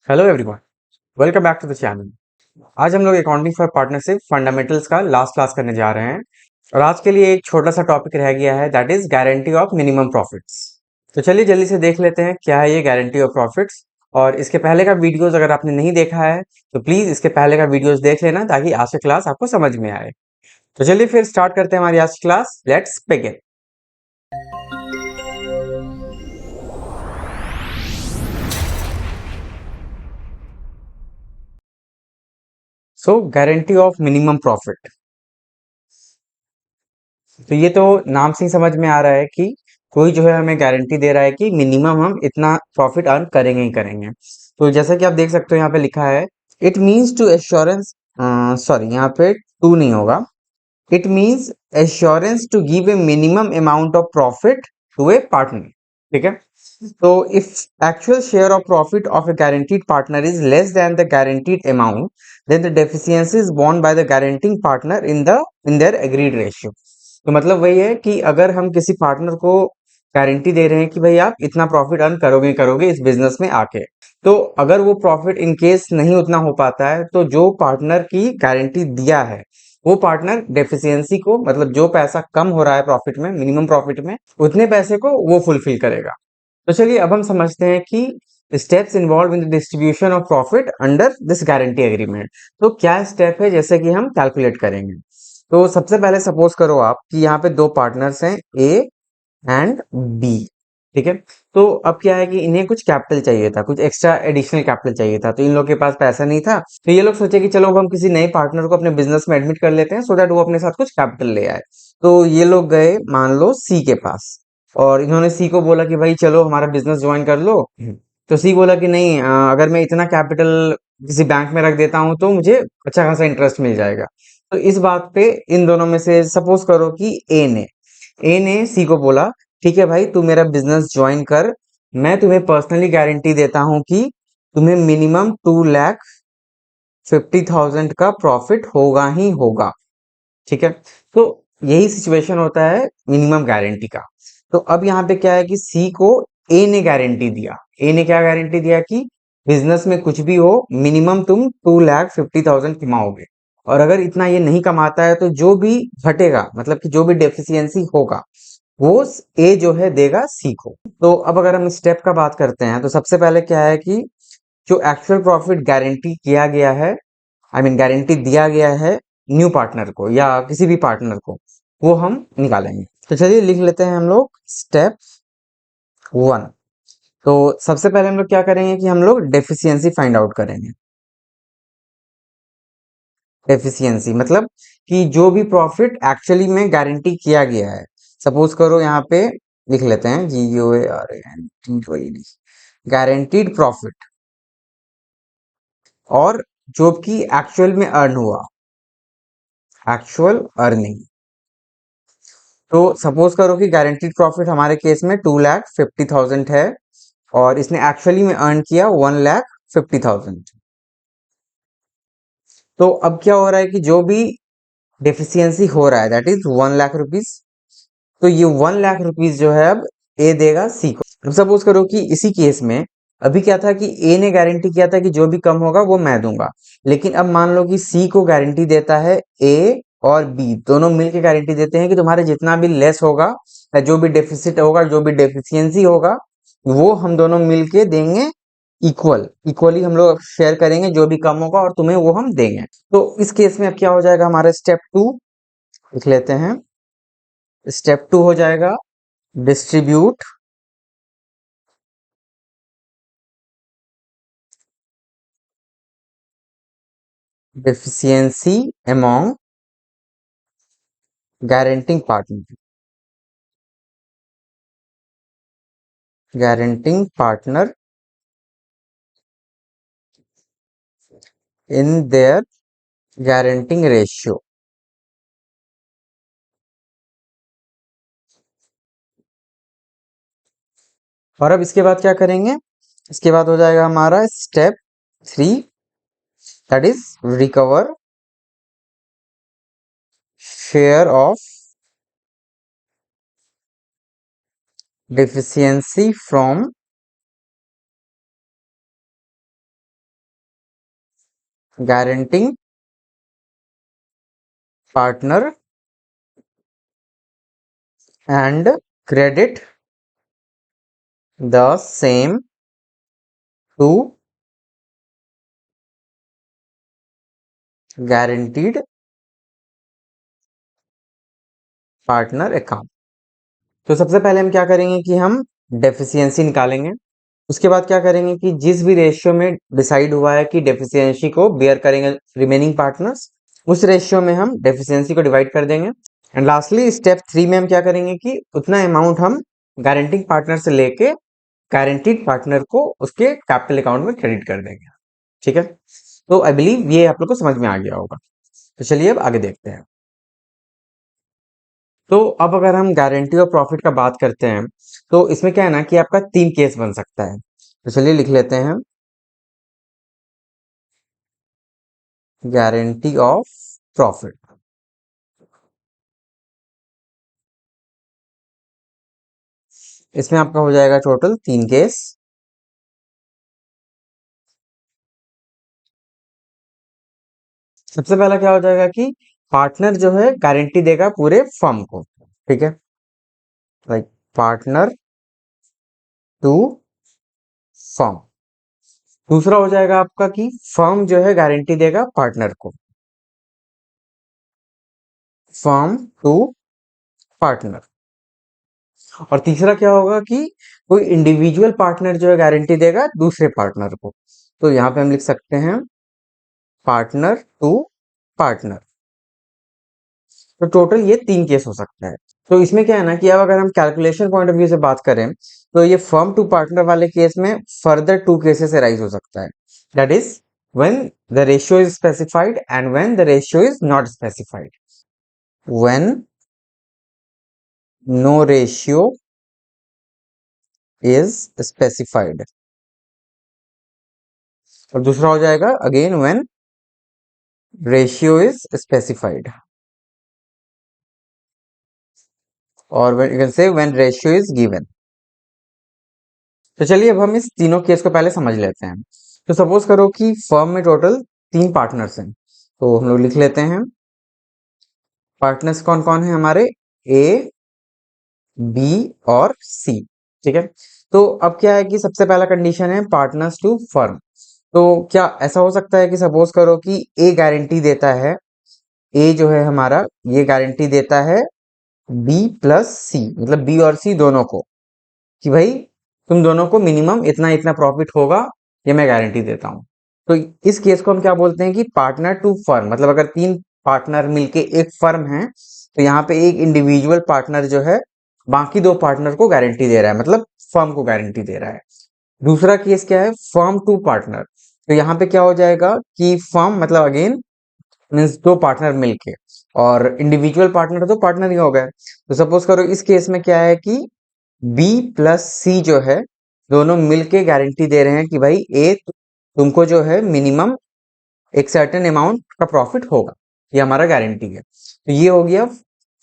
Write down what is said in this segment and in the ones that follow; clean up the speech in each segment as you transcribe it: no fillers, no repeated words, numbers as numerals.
Hello everyone, welcome back to the channel. आज हम लोग अकाउंटिंग फॉर पार्टनरशिप फंडामेंटल्स का लास्ट क्लास करने जा रहे हैं और आज के लिए एक छोटा सा टॉपिक रह गया है, that is guarantee of minimum profits. तो चलिए जल्दी से देख लेते हैं क्या है ये गारंटी ऑफ प्रॉफिट्स। और इसके पहले का वीडियोस अगर आपने नहीं देखा है तो प्लीज इसके पहले का वीडियोस देख लेना ताकि आज की क्लास आपको समझ में आए। तो चलिए फिर स्टार्ट करते हैं हमारी आज की class. Let's begin. So guarantee of minimum profit, तो ये तो नाम से ही समझ में आ रहा है कि कोई जो है हमें गारंटी दे रहा है कि मिनिमम हम इतना प्रॉफिट अर्न करेंगे ही करेंगे। तो जैसा कि आप देख सकते हो यहाँ पे लिखा है, it means to assurance, sorry यहाँ पे टू नहीं होगा, it means assurance to give a minimum amount of profit to a partner. ठीक है, तो if actual share of profit of a guaranteed partner is less than the guaranteed amount, then the deficiency is borne by the guaranteeing partner in their agreed ratio. तो मतलब वही है कि अगर हम किसी पार्टनर को गारंटी दे रहे हैं कि भाई आप इतना प्रॉफिट अर्न करोगे करोगे इस बिजनेस में आके, तो अगर वो प्रॉफिट इन केस नहीं उतना हो पाता है तो जो पार्टनर की गारंटी दिया है वो पार्टनर डेफिशिएंसी को, मतलब जो पैसा कम हो रहा है प्रॉफिट में, मिनिमम प्रॉफिट में, उतने पैसे को वो फुलफिल करेगा। तो चलिए अब हम समझते हैं कि steps involve in the distribution of profit under this guarantee agreement. तो क्या स्टेप है जैसे कि हम कैलकुलेट करेंगे। तो सबसे पहले सपोज करो आप कि यहाँ पे दो पार्टनर्स हैं, ए एंड बी। ठीक है, तो अब क्या है कि इन्हें कुछ कैपिटल चाहिए था, कुछ एक्स्ट्रा एडिशनल कैपिटल चाहिए था, तो इन लोग के पास पैसा नहीं था। तो ये लोग सोचे कि चलो अब हम किसी नए पार्टनर को अपने बिजनेस में एडमिट कर लेते हैं सो दैट वो अपने साथ कुछ कैपिटल ले आए। तो ये लोग गए मान लो सी के पास और इन्होंने सी को बोला कि भाई चलो हमारा बिजनेस ज्वाइन कर लो। तो सी बोला कि नहीं, अगर मैं इतना कैपिटल किसी बैंक में रख देता हूँ तो मुझे अच्छा खासा इंटरेस्ट मिल जाएगा। तो इस बात पे इन दोनों में से सपोज करो कि ए ने सी को बोला, ठीक है भाई तू मेरा बिजनेस ज्वाइन कर, मैं तुम्हें पर्सनली गारंटी देता हूं कि तुम्हें मिनिमम 2,50,000 का प्रॉफिट होगा ही होगा। ठीक है, तो यही सिचुएशन होता है मिनिमम गारंटी का। तो अब यहाँ पे क्या है कि सी को ए ने गारंटी दिया। ए ने क्या गारंटी दिया कि बिजनेस में कुछ भी हो मिनिमम तुम 2,50,000 कमाओगे, और अगर इतना ये नहीं कमाता है तो जो भी घटेगा, मतलब कि जो भी डेफिशिएंसी होगा वो ए जो है देगा सी को। तो अब अगर हम स्टेप का बात करते हैं तो सबसे पहले क्या है कि जो एक्चुअल प्रॉफिट गारंटी किया गया है, आई मीन गारंटी दिया गया है न्यू पार्टनर को या किसी भी पार्टनर को, वो हम निकालेंगे। तो चलिए लिख लेते हैं हम लोग स्टेप 1। तो सबसे पहले हम लोग क्या करेंगे कि हम लोग डेफिशिएंसी फाइंड आउट करेंगे। डेफिशिएंसी मतलब कि जो भी प्रॉफिट एक्चुअली में गारंटी किया गया है। सपोज करो यहाँ पे लिख लेते हैं GUARANTED, गारंटीड प्रॉफिट, और जो कि एक्चुअल में अर्न हुआ, एक्चुअल अर्निंग। तो सपोज करो कि गारंटीड प्रॉफिट हमारे केस में 2,50,000 है और इसने एक्चुअली में अर्न किया 1,50,000। तो अब क्या हो रहा है कि जो भी डेफिशिएंसी हो रहा है दैट इज 1,00,000 रुपीज, तो ये 1,00,000 रुपीज जो है अब ए देगा सी को। अब सपोज करो कि इसी केस में अभी क्या था कि ए ने गारंटी किया था कि जो भी कम होगा वो मैं दूंगा, लेकिन अब मान लो कि सी को गारंटी देता है ए, और बी दोनों मिलकर गारंटी देते हैं कि तुम्हारे जितना भी लेस होगा या जो भी डेफिसिट होगा, जो भी डेफिशिएंसी होगा, वो हम दोनों मिलके देंगे, इक्वली हम लोग शेयर करेंगे, जो भी कम होगा और तुम्हें वो हम देंगे। तो इस केस में अब क्या हो जाएगा, हमारा स्टेप 2 लिख लेते हैं। स्टेप 2 हो जाएगा distribute deficiency among guaranteeing partner in their guaranteeing ratio। और अब इसके बाद क्या करेंगे, इसके बाद हो जाएगा हमारा step 3, that is recover share of deficiency from guaranteeing partner and credit the same to guaranteed partner account। तो सबसे पहले हम क्या करेंगे कि हम डेफिशिएंसी निकालेंगे। उसके बाद क्या करेंगे कि जिस भी रेशियो में डिसाइड हुआ है कि डेफिशिएंसी को बेयर करेंगे रिमेनिंग पार्टनर्स, उस रेशियो में हम डेफिशिएंसी को डिवाइड कर देंगे। एंड लास्टली स्टेप 3 में हम क्या करेंगे कि उतना अमाउंट हम गारंटिंग पार्टनर से लेके गारंटीड पार्टनर को उसके कैपिटल अकाउंट में क्रेडिट कर देंगे। ठीक है, तो आई बिलीव ये आप लोग को समझ में आ गया होगा। तो चलिए अब आगे देखते हैं। तो अब अगर हम गारंटी और प्रॉफिट का बात करते हैं, तो इसमें क्या है ना कि आपका 3 केस बन सकता है। तो चलिए लिख लेते हैं, गारंटी ऑफ प्रॉफिट। इसमें आपका हो जाएगा टोटल 3 केस। सबसे पहला क्या हो जाएगा कि पार्टनर जो है गारंटी देगा पूरे फर्म को। ठीक है, लाइक पार्टनर टू फर्म। दूसरा हो जाएगा आपका कि फर्म जो है गारंटी देगा पार्टनर को, फर्म टू पार्टनर। और तीसरा क्या होगा कि कोई इंडिविजुअल पार्टनर जो है गारंटी देगा दूसरे पार्टनर को। तो यहां पे हम लिख सकते हैं पार्टनर टू पार्टनर। तो टोटल ये 3 केस हो सकता है। तो इसमें क्या है ना कि अब अगर हम कैलकुलेशन पॉइंट ऑफ व्यू से बात करें, तो ये फर्म टू पार्टनर वाले केस में फर्दर 2 केसेस अराइज हो सकता है। That is when the ratio is specified and when the ratio is not specified. When no ratio is specified. और दूसरा हो जाएगा again when ratio is specified, और you can say when ratio is given. तो चलिए अब हम इस तीनों केस को पहले समझ लेते हैं। तो सपोज करो कि फर्म में टोटल 3 पार्टनर्स हैं। तो हम लोग लिख लेते हैं पार्टनर्स कौन कौन है हमारे, ए, बी और सी। ठीक है, तो अब क्या है कि सबसे पहला कंडीशन है पार्टनर्स टू फर्म। तो क्या ऐसा हो सकता है कि सपोज करो कि ए गारंटी देता है, ए जो है हमारा ये गारंटी देता है बी प्लस सी, मतलब बी और सी दोनों को, कि भाई तुम दोनों को मिनिमम इतना इतना प्रॉफिट होगा, ये मैं गारंटी देता हूं। तो इस केस को हम क्या बोलते हैं कि पार्टनर टू फर्म। मतलब अगर 3 पार्टनर मिलके एक फर्म है, तो यहाँ पे एक इंडिविजुअल पार्टनर जो है बाकी 2 पार्टनर को गारंटी दे रहा है, मतलब फर्म को गारंटी दे रहा है। दूसरा केस क्या है, फर्म टू पार्टनर। तो यहाँ पे क्या हो जाएगा कि फर्म मतलब अगेन मीन्स 2 पार्टनर मिलके, और इंडिविजुअल पार्टनर तो पार्टनर ही हो गए। तो सपोज करो इस केस में क्या है कि बी प्लस सी जो है दोनों मिलके गारंटी दे रहे हैं कि भाई ए तुमको जो है मिनिमम एक सर्टेन अमाउंट का प्रॉफिट होगा, ये हमारा गारंटी है। तो ये हो गया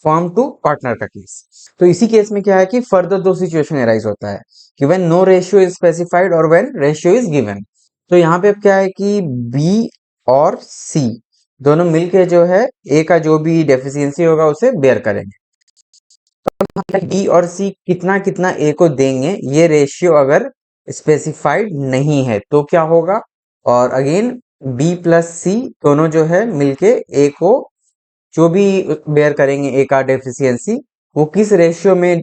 फर्म टू पार्टनर का केस। तो इसी केस में क्या है कि फर्दर 2 सिचुएशन अराइज होता है कि when no ratio is specified और व्हेन रेशियो इज गिवन। तो यहाँ पे अब क्या है कि बी और सी दोनों मिलके जो है ए का जो भी डेफिशिएंसी होगा उसे बेयर करेंगे। बी और सी कितना कितना ए को देंगे, ये रेशियो अगर स्पेसिफाइड नहीं है तो क्या होगा, और अगेन बी प्लस सी दोनों जो है मिलके ए को जो भी बेयर करेंगे ए का डेफिशिएंसी, वो किस रेशियो में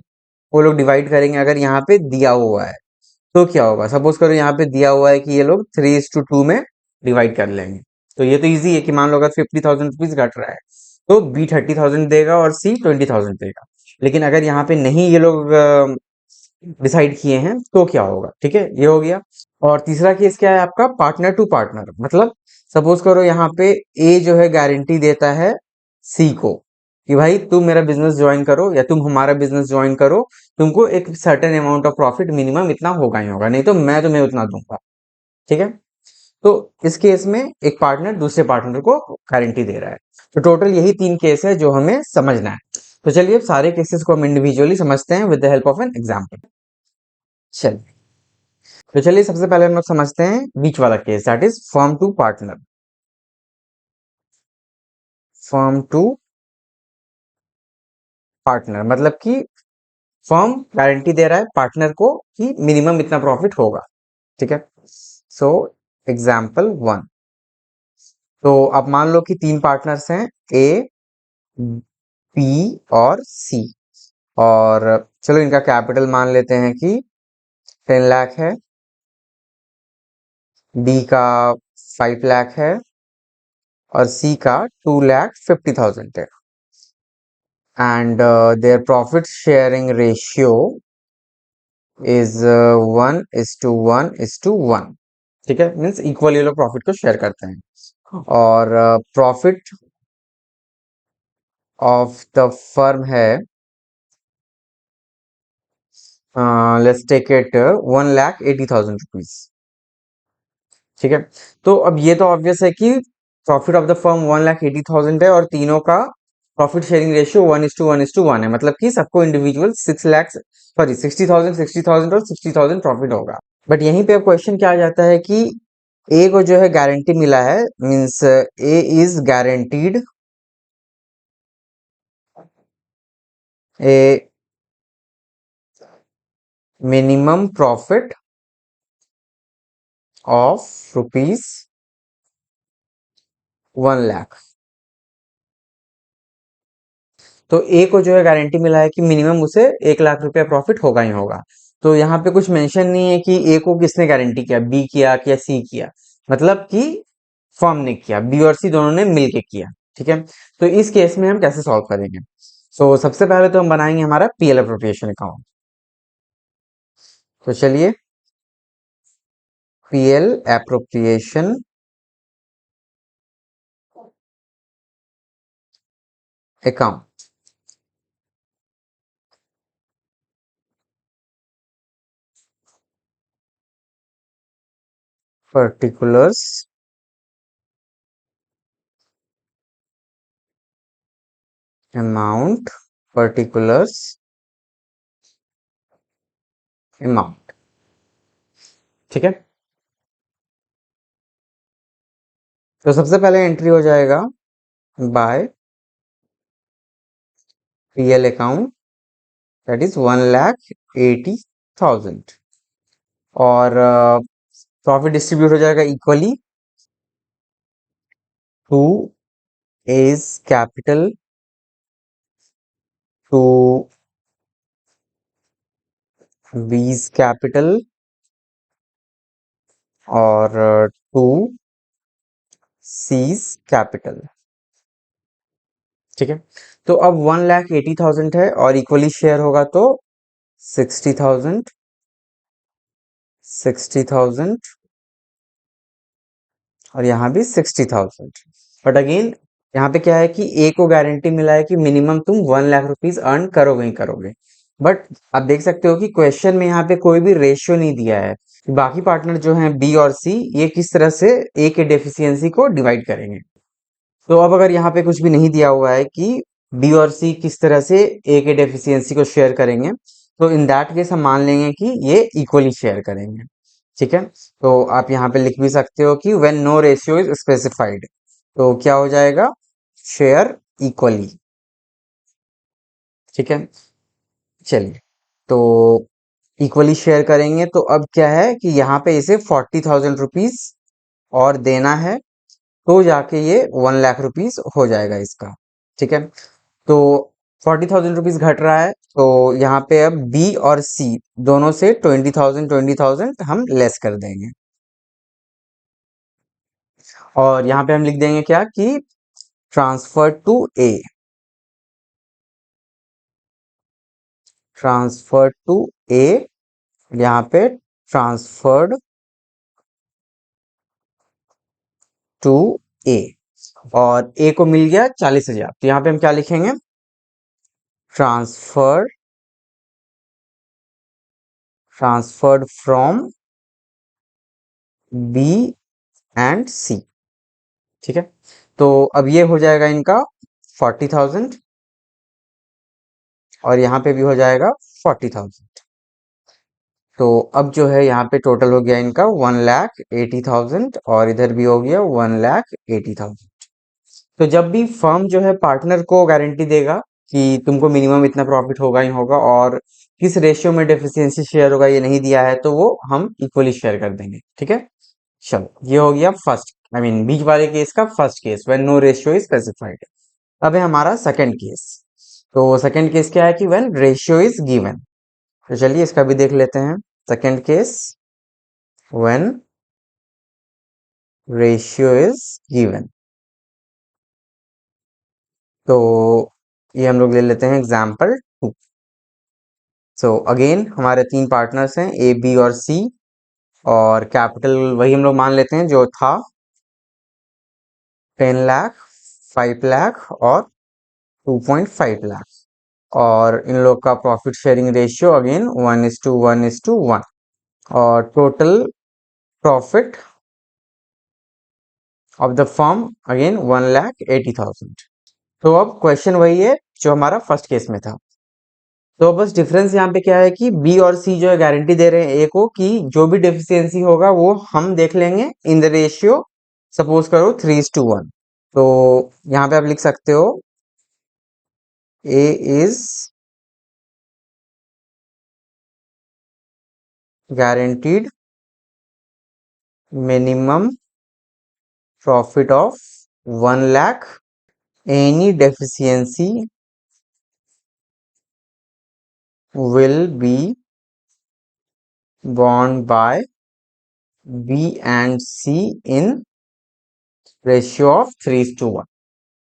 वो लोग डिवाइड करेंगे। अगर यहाँ पे दिया हुआ है तो क्या होगा, सपोज करो यहाँ पे दिया हुआ है कि ये लोग 3:2 में डिवाइड कर लेंगे। तो ये तो इजी है कि मान लो अगर 50,000 रुपीज घट रहा है तो बी 30,000 देगा और सी 20,000 देगा। लेकिन अगर यहाँ पे नहीं ये लोग डिसाइड किए हैं तो क्या होगा। ठीक है, ये हो गया। और तीसरा केस क्या है आपका, पार्टनर टू पार्टनर। मतलब सपोज करो यहाँ पे ए जो है गारंटी देता है सी को कि भाई तुम मेरा बिजनेस ज्वाइन करो या तुम हमारा बिजनेस ज्वाइन करो, तुमको एक certain amount of profit minimum इतना होगा ही होगा, नहीं तो मैं तुम्हें उतना दूंगा। ठीक है, तो इस केस में एक पार्टनर दूसरे पार्टनर को गारंटी दे रहा है। तो टोटल यही 3 केस है जो हमें समझना है। तो चलिए अब सारे केसेस को हम इंडिविजुअली समझते हैं with the help of an example. चलिए, तो चलिए सबसे पहले हम लोग समझते हैं बीच वाला case, that is firm to partner. Firm to partner, मतलब कि फर्म गारंटी दे रहा है पार्टनर को कि मिनिमम इतना प्रॉफिट होगा। ठीक है। सो एग्जाम्पल वन, तो अब मान लो कि तीन पार्टनर्स हैं, ए, बी और सी, और चलो इनका कैपिटल मान लेते हैं कि 10 लाख है, बी का 5 लाख है और सी का 2,50,000 है, and their profit sharing ratio is 1:1:1। ठीक है, मीन्स इक्वल ये लोग प्रॉफिट को शेयर करते हैं। और प्रॉफिट ऑफ द फर्म है, लेट्स टेक इट 1,80,000 रुपीज। ठीक है, तो अब ये तो ऑब्वियस है कि प्रॉफिट ऑफ द फर्म 1,80,000 है और तीनों का प्रॉफिट शेयरिंग रेशियो 1:1:1 है, मतलब कि सबको इंडिविजुअल 6 लाख, सॉरी 60,000 60,000 और 60,000 प्रॉफिट होगा। बट यहीं पे अब क्वेश्चन क्या आ जाता है कि ए को जो है गारंटी मिला है, means A is guaranteed A minimum profit of ₹1,00,000। तो ए को जो है गारंटी मिला है कि मिनिमम उसे 1 लाख रुपया प्रॉफिट होगा ही होगा। तो यहाँ पे कुछ मेंशन नहीं है कि ए को किसने गारंटी किया, बी किया या सी किया, मतलब कि फर्म ने किया, बी और सी दोनों ने मिलके किया। ठीक है, तो इस केस में हम कैसे सॉल्व करेंगे? तो सबसे पहले तो हम बनाएंगे हमारा पीएल अप्रोप्रिएशन अकाउंट। तो चलिए, PL appropriation account, particulars amount, particulars amount. ठीक है, तो सबसे पहले एंट्री हो जाएगा by PL account, that is 1,80,000, और प्रॉफिट डिस्ट्रीब्यूट हो जाएगा equally to A's capital, to B's capital और टू सीज कैपिटल। ठीक है, तो अब 1,80,000 है और इक्वली शेयर होगा तो 60,000, 60,000 और यहाँ भी 60,000। बट अगेन यहाँ पे क्या है कि ए को गारंटी मिला है कि मिनिमम तुम 1 लाख रुपीज अर्न करोगे ही करोगे। बट आप देख सकते हो कि क्वेश्चन में यहाँ पे कोई भी रेशियो नहीं दिया है, बाकी पार्टनर जो हैं बी और सी, ये किस तरह से ए के डेफिशिएंसी को डिवाइड करेंगे। तो अब अगर यहाँ पे कुछ भी नहीं दिया हुआ है कि बी और सी किस तरह से ए के डेफिशिएंसी को शेयर करेंगे, तो इन दैट केस हम मान लेंगे कि ये इक्वली शेयर करेंगे। ठीक है, तो आप यहाँ पे लिख भी सकते हो कि when no ratio is specified, तो क्या हो जाएगा, शेयर इक्वली। ठीक है, चलिए, तो इक्वली शेयर करेंगे तो अब क्या है कि यहाँ पे इसे 40,000 रुपीज और देना है, तो जाके ये 1 लाख रुपीज हो जाएगा इसका। ठीक है, तो 40,000 रुपीज घट रहा है, तो यहाँ पे अब बी और सी दोनों से 20,000 हम लेस कर देंगे, और यहाँ पे हम लिख देंगे क्या कि transfer to A, transfer to A, यहाँ पे ट्रांसफर्ड टू ए, और ए को मिल गया 40,000, तो यहाँ पे हम क्या लिखेंगे, transfer, transferred from B and C. ठीक है, तो अब ये हो जाएगा इनका 40,000 और यहाँ पे भी हो जाएगा 40,000। तो अब जो है यहाँ पे टोटल हो गया इनका 1,80,000 और इधर भी हो गया 1,80,000। तो जब भी फर्म जो है पार्टनर को गारंटी देगा कि तुमको मिनिमम इतना प्रॉफिट होगा ही होगा और किस रेशियो में डेफिशिएंसी शेयर होगा ये नहीं दिया है, तो वो हम इक्वली शेयर कर देंगे। ठीक है, चलो ये हो गया फर्स्ट, आई मीन बीच वाले केस का first case, when no ratio is specified. अब है हमारा सेकंड केस। तो सेकंड केस क्या है कि व्हेन रेशियो इज गिवन। तो चलिए इसका भी देख लेते हैं। Second case, when ratio is given. तो ये हम लोग ले लेते हैं एग्जाम्पल 2। सो अगेन हमारे तीन पार्टनर्स हैं, ए बी और सी, और कैपिटल वही हम लोग मान लेते हैं जो था, 10 लाख, 5 लाख और 2.5 लाख। और इन लोग का प्रॉफिट शेयरिंग रेशियो अगेन 1:1:1। और total profit of the firm again 1,80,000। तो अब क्वेश्चन वही है जो हमारा फर्स्ट केस में था। तो बस डिफरेंस यहाँ पे क्या है कि बी और सी जो है गारंटी दे रहे हैं ए को कि जो भी डेफिशिएंसी होगा वो हम देख लेंगे इन द रेशियो, सपोज करो 3:1। तो यहाँ पे आप लिख सकते हो ए is guaranteed minimum profit of 1 lakh. Any deficiency will be borne by B and C in ratio of 3:1।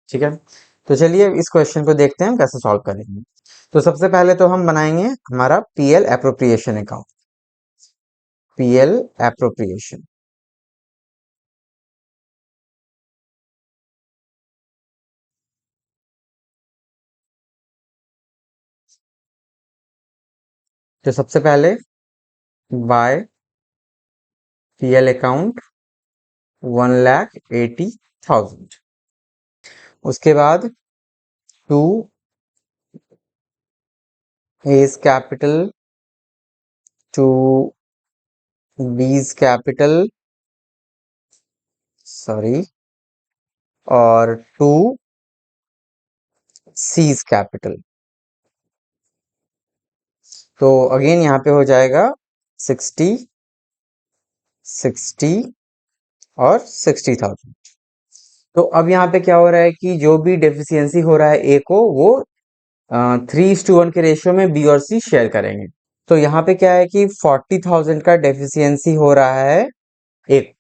ठीक है, तो चलिए इस क्वेश्चन को देखते हैं हम कैसे सॉल्व करेंगे। तो सबसे पहले तो हम बनाएंगे हमारा PL appropriation account. PL appropriation, तो सबसे पहले बाय पीएल अकाउंट 1,80,000। उसके बाद to A's capital to B's capital, sorry, और टू C's कैपिटल। तो अगेन यहाँ पे हो जाएगा 60, 60 और 60,000। तो अब यहाँ पे क्या हो रहा है कि जो भी डेफिशिएंसी हो रहा है ए को, वो 3:1 के रेशियो में बी और सी शेयर करेंगे। तो यहाँ पे क्या है कि 40,000 का डेफिशिएंसी हो रहा है एक,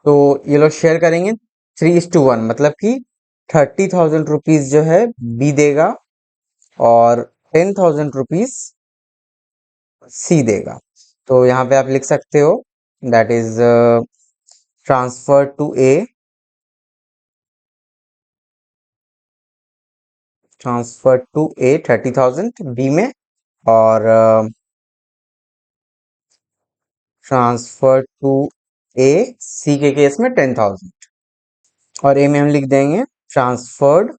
तो ये लोग शेयर करेंगे 3:1, मतलब कि 30,000 रुपीज जो है बी देगा और 10,000 रुपीज सी देगा। तो यहाँ पे आप लिख सकते हो that is transfer to A, transfer to A 30,000 B में, और ट्रांसफर टू ए सी के केस में 10,000। और ए में हम लिख देंगे ट्रांसफर्ड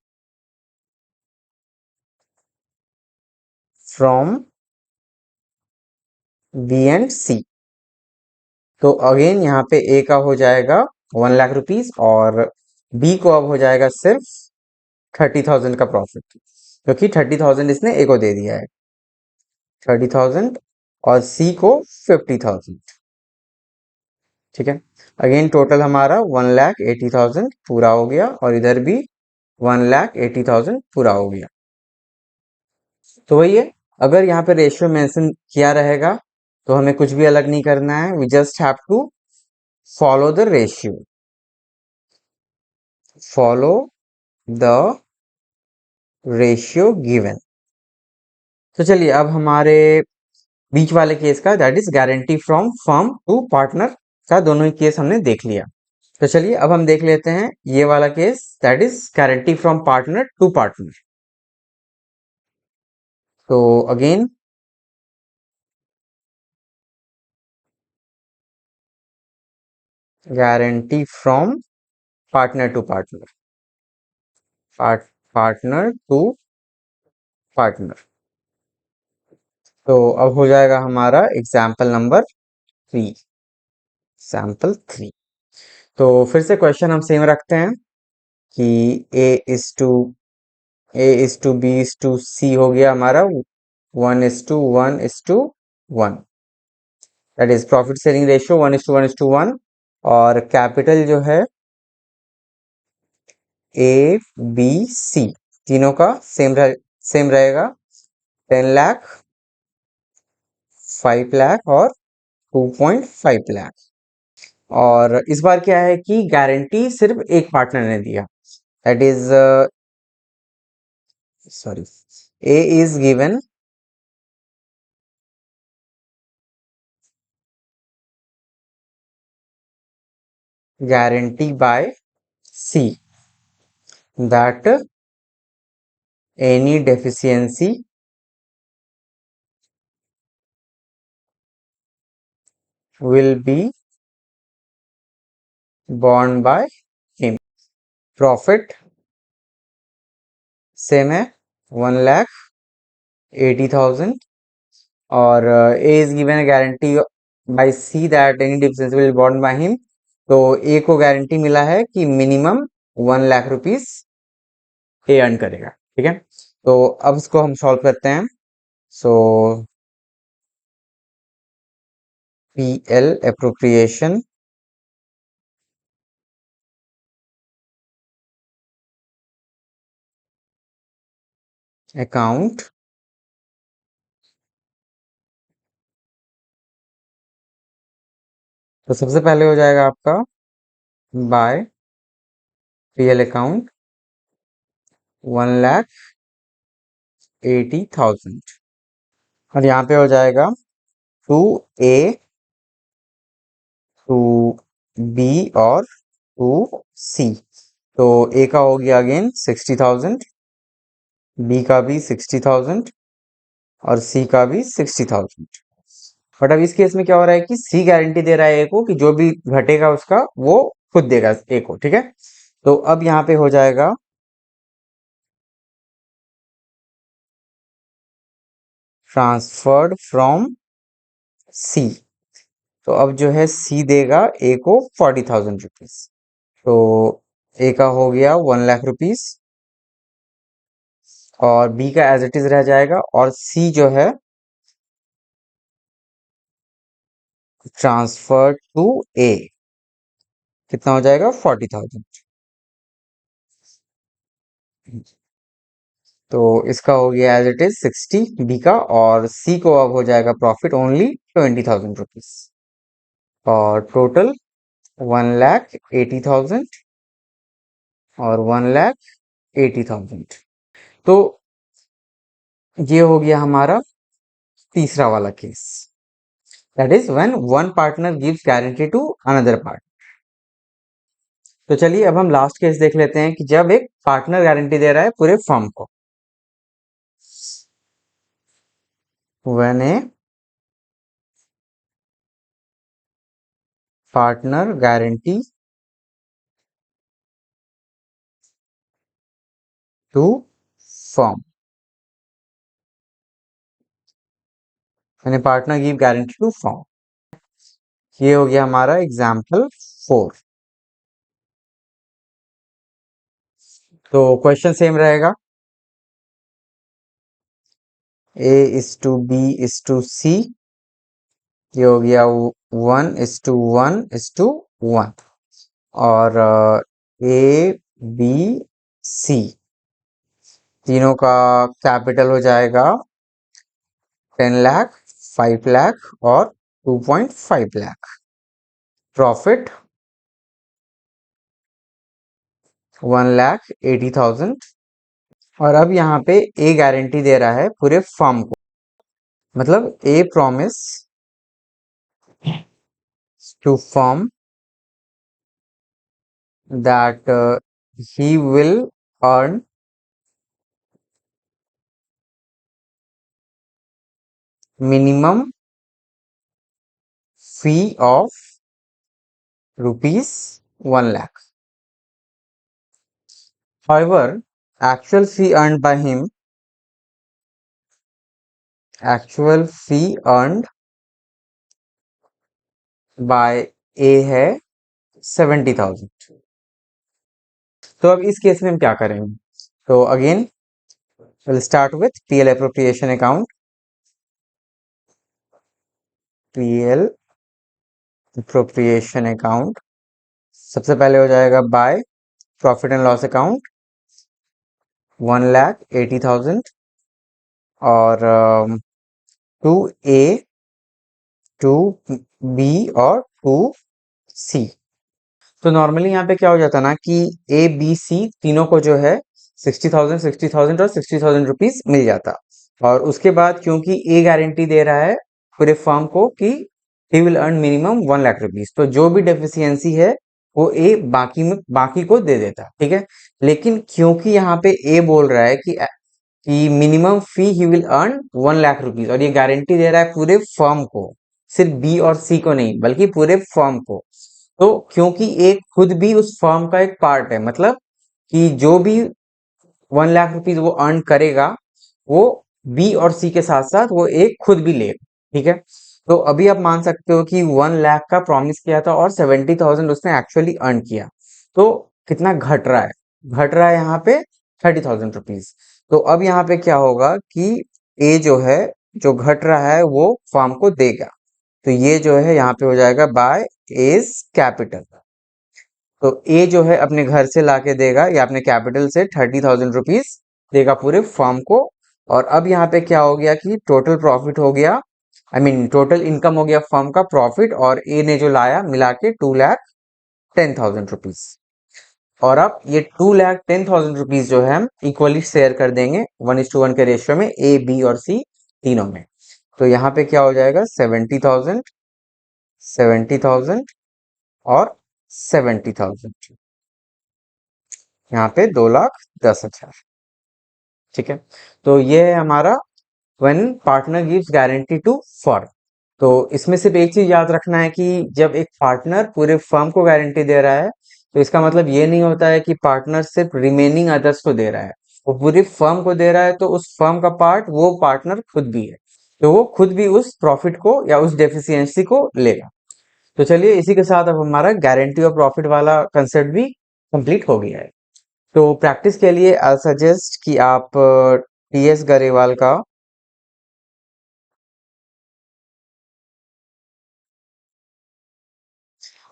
फ्रॉम बी एंड सी। तो अगेन यहाँ पे ए का हो जाएगा 1 लाख रुपीज और बी को अब हो जाएगा सिर्फ 30,000 का प्रॉफिट, क्योंकि 30,000 इसने ए को दे दिया है, 30,000, और सी को 50,000। ठीक है, अगेन टोटल हमारा 1,80,000 पूरा हो गया और इधर भी 1,80,000 पूरा हो गया। तो वही है, अगर यहाँ पे रेशियो मेंशन किया रहेगा तो हमें कुछ भी अलग नहीं करना है, we just have to follow the ratio, follow the ratio given. तो चलिए अब हमारे बीच वाले केस का, that is guarantee from firm to partner का, दोनों ही केस हमने देख लिया। तो चलिए अब हम देख लेते हैं ये वाला case, that is guarantee from partner to partner. तो again guarantee from partner to partner, partner to partner. तो अब हो जाएगा हमारा एग्जाम्पल नंबर 3, सैंपल 3। तो फिर से क्वेश्चन हम सेम रखते हैं। कि A/B/C हो गया हमारा 1:1:1, that is profit sharing ratio 1:1:1। और कैपिटल जो है A B C तीनों का सेम रहेगा, 10 लाख, 5 लाख और 2.5 लाख। और इस बार क्या है कि गारंटी सिर्फ एक पार्टनर ने दिया, that is sorry, A is given guarantee by C that any deficiency will be borne by him। Profit same है 1,80,000। और A is given a guarantee by C that any deficiency will be borne by him। तो A को guarantee मिला है कि minimum 1 lakh rupees ए earn करेगा। ठीक है, तो अब इसको हम सॉल्व करते हैं। सो PL अप्रोप्रिएशन अकाउंट तो सबसे पहले हो जाएगा आपका बाय PL अकाउंट 1,80,000। और यहाँ पे हो जाएगा टू A, टू B और टू C। तो A का हो गया अगेन 60,000, B का भी 60,000 और C का भी 60,000। बट अब इस केस में क्या हो रहा है कि C गारंटी दे रहा है A को कि जो भी घटेगा उसका वो खुद देगा A को। ठीक है, तो अब यहाँ पे हो जाएगा ट्रांसफर्ड फ्रॉम C। तो अब जो है C देगा A को 40,000 रुपीज। तो A का हो गया 1 लाख रुपीस और B का एज इट इज रह जाएगा, और C जो है ट्रांसफर टू A कितना हो जाएगा 40,000। तो इसका हो गया एज इट इज 60 B का, और C को अब हो जाएगा प्रॉफिट ओनली 20,000 रुपीज। और टोटल 1,80,000 और 1,80,000। तो ये हो गया हमारा तीसरा वाला case, that is when one partner gives guarantee to another part. तो चलिए अब हम लास्ट केस देख लेते हैं कि जब एक पार्टनर गारंटी दे रहा है पूरे फर्म को। When a partner guarantee to firm, when a partner give guarantee to firm. ये हो गया हमारा एग्जाम्पल 4। तो क्वेश्चन सेम रहेगा, A/B/C, ये हो गया 1:1:1। और A B C तीनों का कैपिटल हो जाएगा 10 लाख, 5 लाख और 2.5 लाख। प्रॉफिट 1,80,000। और अब यहाँ पे A गारंटी दे रहा है पूरे फर्म को, मतलब A promise to firm that he will earn minimum fee of rupees 1 lakh. However, actual fee earned by him, actual fee earned by A है 70,000। तो अब इस केस में हम क्या करेंगे? तो again will start with PL appropriation account. PL appropriation account सबसे पहले हो जाएगा by profit and loss account 1,80,000 और 2A, 2B और 2C। तो नॉर्मली यहाँ पे क्या हो जाता ना कि ABC तीनों को जो है 60,000, 60,000 और 60,000 रुपीज मिल जाता। और उसके बाद क्योंकि ए गारंटी दे रहा है पूरे फर्म को कि he will earn minimum 1 lakh rupees, तो जो भी डेफिशिएंसी है वो ए बाकी को दे देता। ठीक है, लेकिन क्योंकि यहाँ पे ए बोल रहा है कि minimum fee he will earn 1 lakh rupees और ये गारंटी दे रहा है पूरे फर्म को, सिर्फ बी और सी को नहीं बल्कि पूरे फर्म को। तो क्योंकि एक खुद भी उस फर्म का एक पार्ट है, मतलब कि जो भी 1 लाख रुपीज वो अर्न करेगा वो बी और सी के साथ साथ वो एक खुद भी लेगा। ठीक है, तो अभी आप मान सकते हो कि 1 लाख का प्रॉमिस किया था और 70,000 उसने एक्चुअली अर्न किया। तो कितना घट रहा है? घट रहा है यहाँ पे 30,000 रुपीज। तो अब यहाँ पे क्या होगा कि ए जो है, जो घट रहा है वो फर्म को देगा। तो ये जो है यहाँ पे हो जाएगा बाय एज कैपिटल। तो ए जो है अपने घर से लाके देगा या अपने कैपिटल से 30,000 रुपीज देगा पूरे फर्म को। और अब यहाँ पे क्या हो गया कि टोटल प्रॉफिट हो गया, आई मीन टोटल इनकम हो गया फर्म का प्रॉफिट, और ए ने जो लाया मिला के 2,10,000 रुपीज। और अब ये 2,10,000 रुपीज जो है हम इक्वली शेयर कर देंगे 1:1 के रेशियो में, ए बी और सी तीनों में। तो यहाँ पे क्या हो जाएगा 70,000, 70,000 और 70,000, यहाँ पे 2,10,000। ठीक है, तो ये है हमारा when partner gives guarantee to firm. तो इसमें सिर्फ एक चीज याद रखना है कि जब एक पार्टनर पूरे फर्म को गारंटी दे रहा है तो इसका मतलब ये नहीं होता है कि पार्टनर सिर्फ रिमेनिंग अदर्स को दे रहा है, वो पूरी फर्म को दे रहा है। तो उस फर्म का पार्ट वो पार्टनर खुद भी है, तो वो खुद भी उस प्रॉफिट को या उस डेफिशिएंसी को लेगा। तो चलिए इसी के साथ अब हमारा गारंटी और प्रॉफिट वाला कंसेप्ट भी कंप्लीट हो गया है। तो प्रैक्टिस के लिए आई सजेस्ट कि आप टीएस गरेवाल का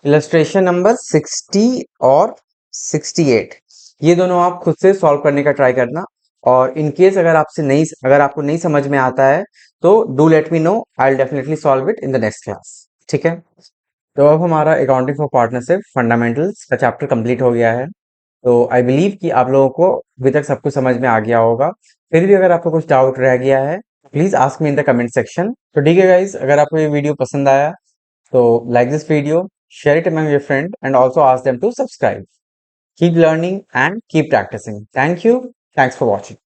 इलस्ट्रेशन नंबर 60 और 68, ये दोनों आप खुद से सॉल्व करने का ट्राई करना। और इन केस अगर आपको नहीं समझ में आता है तो do let me know, I will definitely solve it in the next class. ठीक है, तो अब हमारा अकाउंटिंग फॉर पार्टनरशिप फंडामेंटल्स का चैप्टर कंप्लीट हो गया है। तो आई बिलीव कि आप लोगों को अभी तक सब कुछ समझ में आ गया होगा। फिर भी अगर आपको कुछ डाउट रह गया है please ask me in the comment section. तो ठीक है गाइज, अगर आपको ये वीडियो पसंद आया तो like this video, share it among your friend and also ask them to subscribe. Keep learning and keep practicing. Thank you. Thanks for watching.